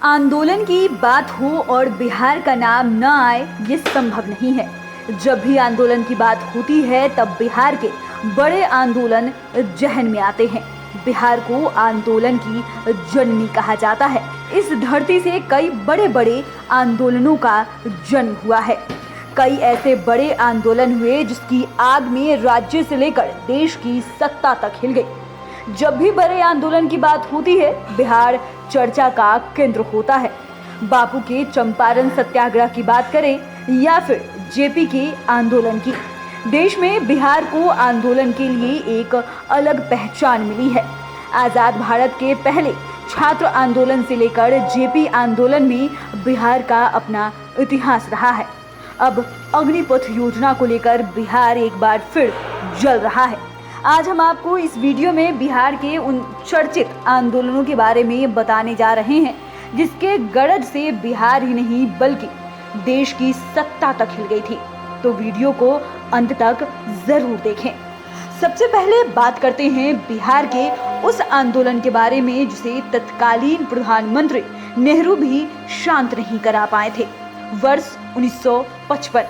आंदोलन की बात हो और बिहार का नाम न आए ये संभव नहीं है। जब भी आंदोलन की बात होती है तब बिहार के बड़े आंदोलन जहन में आते हैं। बिहार को आंदोलन की जननी कहा जाता है। इस धरती से कई बड़े बड़े आंदोलनों का जन्म हुआ है। कई ऐसे बड़े आंदोलन हुए जिसकी आग में राज्य से लेकर देश की सत्ता तक हिल गई। जब भी बड़े आंदोलन की बात होती है बिहार चर्चा का केंद्र होता है। बापू के चंपारण सत्याग्रह की बात करें या फिर जेपी के आंदोलन की, देश में बिहार को आंदोलन के लिए एक अलग पहचान मिली है। आजाद भारत के पहले छात्र आंदोलन से लेकर जेपी आंदोलन में बिहार का अपना इतिहास रहा है। अब अग्निपथ योजना को लेकर बिहार एक बार फिर जल रहा है। आज हम आपको इस वीडियो में बिहार के उन चर्चित आंदोलनों के बारे में बताने जा रहे हैं जिसके गरज से बिहार ही नहीं बल्कि देश की सत्ता तक हिल गई थी। तो वीडियो को अंत तक जरूर देखें। सबसे पहले बात करते हैं बिहार के उस आंदोलन के बारे में जिसे तत्कालीन प्रधानमंत्री नेहरू भी शांत नहीं करा पाए थे। वर्ष 1955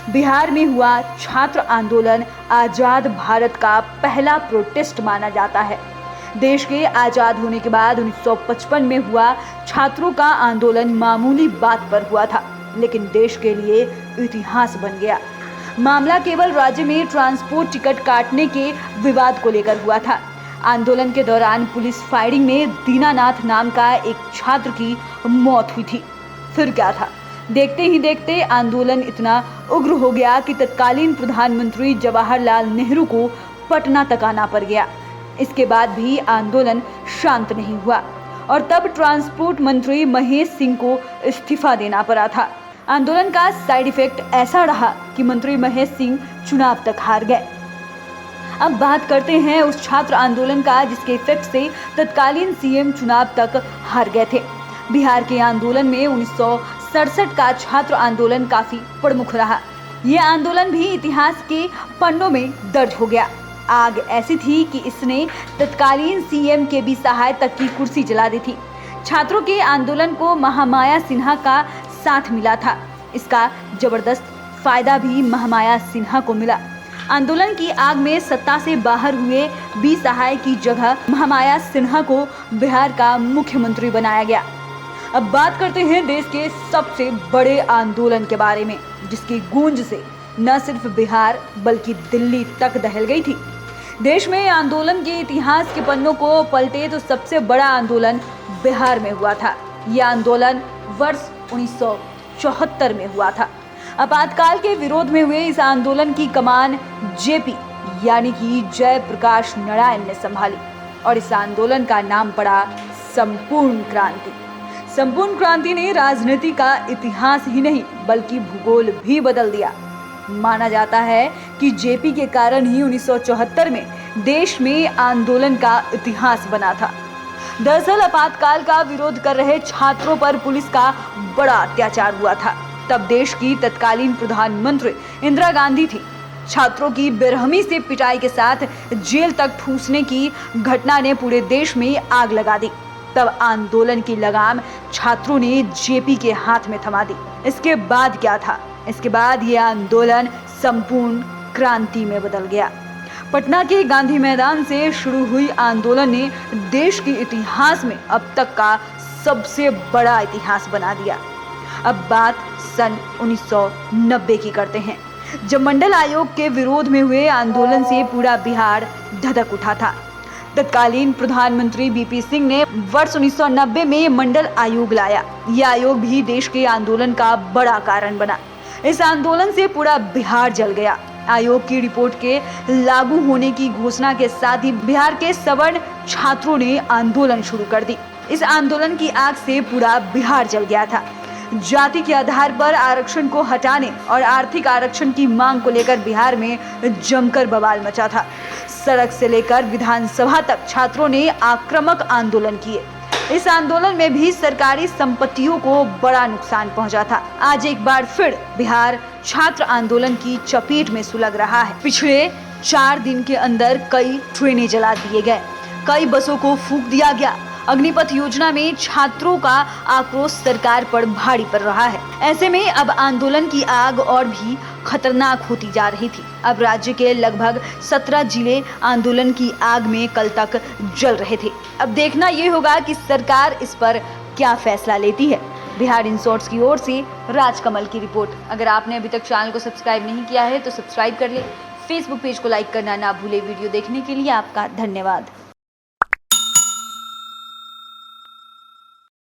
बिहार में हुआ छात्र आंदोलन आजाद भारत का पहला प्रोटेस्ट माना जाता है। देश के आजाद होने के बाद 1955 में हुआ छात्रों का आंदोलन मामूली बात पर हुआ था, लेकिन देश के लिए इतिहास बन गया। मामला केवल राज्य में ट्रांसपोर्ट टिकट काटने के विवाद को लेकर हुआ था। आंदोलन के दौरान पुलिस फायरिंग में दीनानाथ नाम का एक छात्र की मौत हुई थी। फिर क्या था? देखते ही देखते आंदोलन इतना उग्र हो गया कि तत्कालीन प्रधानमंत्री जवाहरलाल नेहरू को पटना तक आना पड़ गया। इसके बाद भी आंदोलन शांत नहीं हुआ और तब ट्रांसपोर्ट मंत्री महेश सिंह को इस्तीफा देना पड़ा था। आंदोलन का साइड इफेक्ट ऐसा रहा कि मंत्री महेश सिंह चुनाव तक हार गए। अब बात करते हैं उस छात्र आंदोलन का जिसके इफेक्ट से तत्कालीन सीएम चुनाव तक हार गए थे। बिहार के आंदोलन में 1967 का छात्र आंदोलन काफी प्रमुख रहा। यह आंदोलन भी इतिहास के पन्नों में दर्ज हो गया। आग ऐसी थी कि इसने तत्कालीन सीएम के भी सहाय तक की कुर्सी जला दी थी। छात्रों के आंदोलन को महामाया सिन्हा का साथ मिला था। इसका जबरदस्त फायदा भी महामाया सिन्हा को मिला। आंदोलन की आग में सत्ता से बाहर हुए बी सहाय की जगह महामाया सिन्हा को बिहार का मुख्यमंत्री बनाया गया। अब बात करते हैं देश के सबसे बड़े आंदोलन के बारे में जिसकी गूंज से न सिर्फ बिहार बल्कि दिल्ली तक दहल गई थी। देश में आंदोलन के इतिहास के पन्नों को पलटे तो सबसे बड़ा आंदोलन बिहार में हुआ था। यह आंदोलन वर्ष 1974 में हुआ था। आपातकाल के विरोध में हुए इस आंदोलन की कमान जेपी यानी कि जयप्रकाश नारायण ने संभाली और इस आंदोलन का नाम पड़ा संपूर्ण क्रांति। संपूर्ण क्रांति ने राजनीति का इतिहास ही नहीं बल्कि भूगोल भी बदल दिया। माना जाता है कि जेपी के कारण ही 1974 में देश में आंदोलन का इतिहास बना था। दरअसल आपातकाल का विरोध कर रहे छात्रों पर पुलिस का बड़ा अत्याचार हुआ था। तब देश की तत्कालीन प्रधानमंत्री इंदिरा गांधी थी। छात्रों की बेरहमी से पिटाई के साथ जेल तक ठूंसने की घटना ने पूरे देश में आग लगा दी। तब आंदोलन की लगाम छात्रों ने जेपी के हाथ में थमा दी। इसके बाद क्या था? इसके बाद यह आंदोलन संपूर्ण क्रांति में बदल गया। पटना के गांधी मैदान से शुरू हुई आंदोलन ने देश के इतिहास में अब तक का सबसे बड़ा इतिहास बना दिया। अब बात सन 1990 की करते हैं जब मंडल आयोग के विरोध में हुए आंदोलन से पूरा बिहार धधक उठा था। तत्कालीन प्रधानमंत्री बीपी सिंह ने वर्ष 1990 में मंडल आयोग लाया। यह आयोग भी देश के आंदोलन का बड़ा कारण बना। इस आंदोलन से पूरा बिहार जल गया। आयोग की रिपोर्ट के लागू होने की घोषणा के साथ ही बिहार के सवर्ण छात्रों ने आंदोलन शुरू कर दी। इस आंदोलन की आग से पूरा बिहार जल गया था। जाति के आधार पर आरक्षण को हटाने और आर्थिक आरक्षण की मांग को लेकर बिहार में जमकर बवाल मचा था। सड़क से लेकर विधानसभा तक छात्रों ने आक्रामक आंदोलन किए। इस आंदोलन में भी सरकारी संपत्तियों को बड़ा नुकसान पहुंचा था। आज एक बार फिर बिहार छात्र आंदोलन की चपेट में सुलग रहा है। पिछले 4 दिन के अंदर कई ट्रेनें जला दिए गए, कई बसों को फूंक दिया गया अग्निपथ योजना में छात्रों का आक्रोश सरकार पर भारी पड़ रहा है। ऐसे में अब आंदोलन की आग और भी खतरनाक होती जा रही थी। अब राज्य के लगभग 17 जिले आंदोलन की आग में कल तक जल रहे थे। अब देखना ये होगा कि सरकार इस पर क्या फैसला लेती है। बिहार इन शॉर्ट्स की ओर से राजकमल की रिपोर्ट। अगर आपने अभी तक चैनल को सब्सक्राइब नहीं किया है तो सब्सक्राइब कर ले। फेसबुक पेज को लाइक करना ना भूले। वीडियो देखने के लिए आपका धन्यवाद।